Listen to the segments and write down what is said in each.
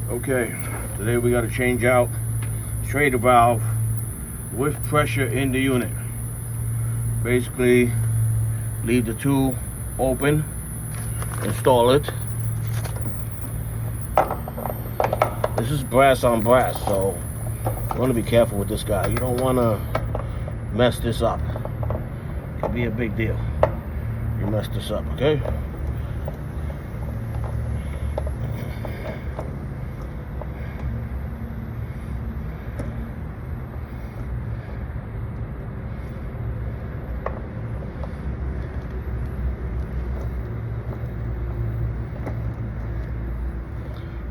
Okay, today we got to change out shrader valve with pressure in the unit. Basically, leave the two open, install it. This is brass on brass, so you want to be careful with this guy. You don't want to mess this up. It could be a big deal. You mess this up, okay?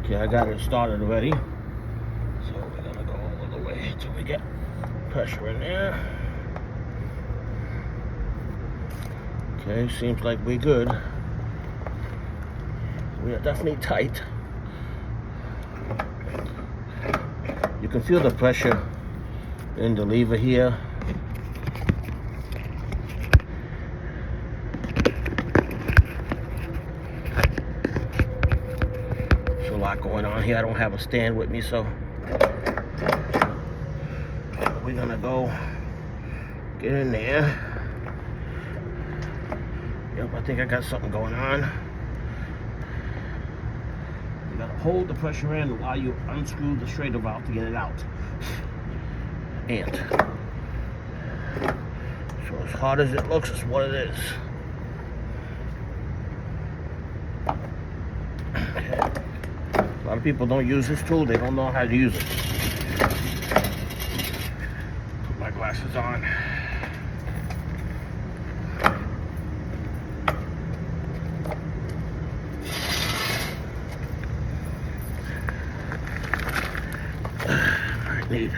Okay, I got it started already. So we're gonna go all the way until we get pressure in there. Okay, seems like we're good. We are definitely tight. You can feel the pressure in the lever here. There's a lot going on here. I don't have a stand with me, so we're gonna go get in there. Yep, I think I got something going on. You gotta hold the pressure in while you unscrew the shrader valve to get it out. And so as hard as it looks, it's what it is. Okay. A lot of people don't use this tool. They don't know how to use it. Put my glasses on. I need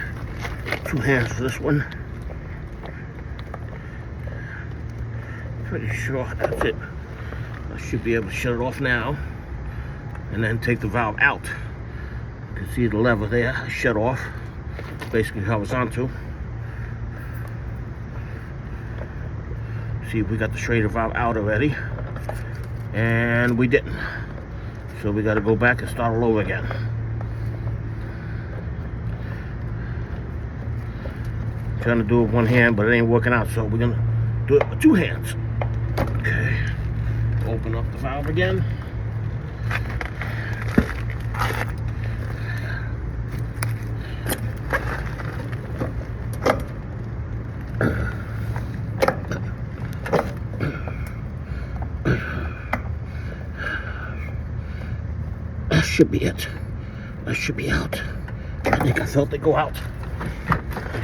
2 hands for this one. Pretty sure that's it. I should be able to shut it off now and then take the valve out. You can see the lever there, shut off. Basically horizontal. See, we got the shrader valve out already, and we didn't. So we got to go back and start all over again. Trying to do it with one hand, but it ain't working out, so we're gonna do it with 2 hands. Okay, open up the valve again. That should be it. That should be out. I think I felt it go out.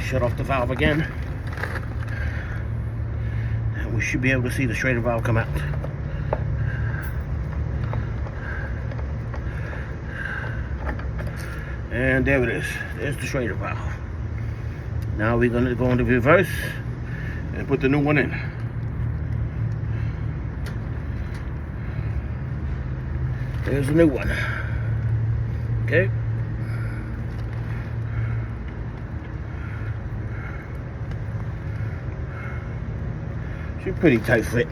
Shut off the valve again, and we should be able to see the shrader valve come out. And there it is. There's the shrader valve. Now we're going to go into reverse and put the new one in. There's the new one. Okay. She's pretty tight fit.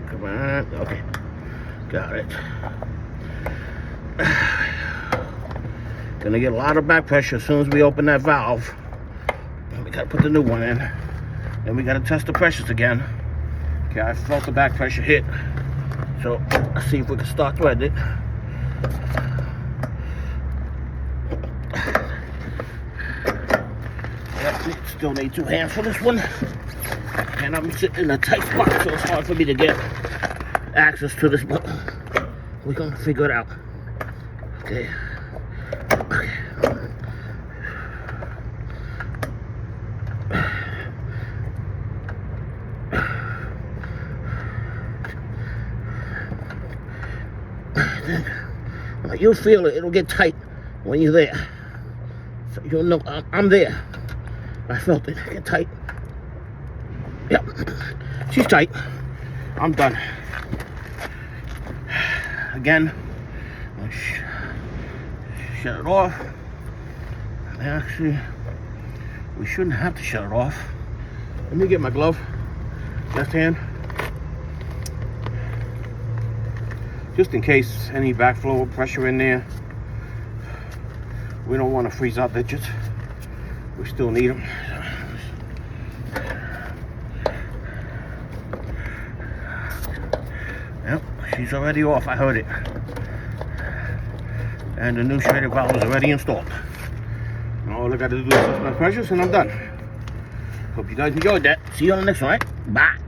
Come on. Okay. Got it. Gonna get a lot of back pressure as soon as we open that valve. And we gotta put the new one in. Then we gotta test the pressures again. Okay, I felt the back pressure hit. So let's see if we can start threading it. Still need 2 hands for this one, and I'm sitting in a tight spot, so it's hard for me to get access to this button. We're gonna figure it out. Okay. You'll feel it. It'll get tight when you're there. So you'll know I'm there. I felt it get tight. Yep, she's tight. I'm done. Again, shut it off. Actually, we shouldn't have to shut it off. Let me get my glove. Left hand. just in case any backflow or pressure in there. We don't want to freeze out ditches. We still need them. Yep, she's already off. I heard it. And the new shrader valve is already installed. All I got to do is set my pressures and I'm done. Hope you guys enjoyed that. See you on the next one, right? Bye.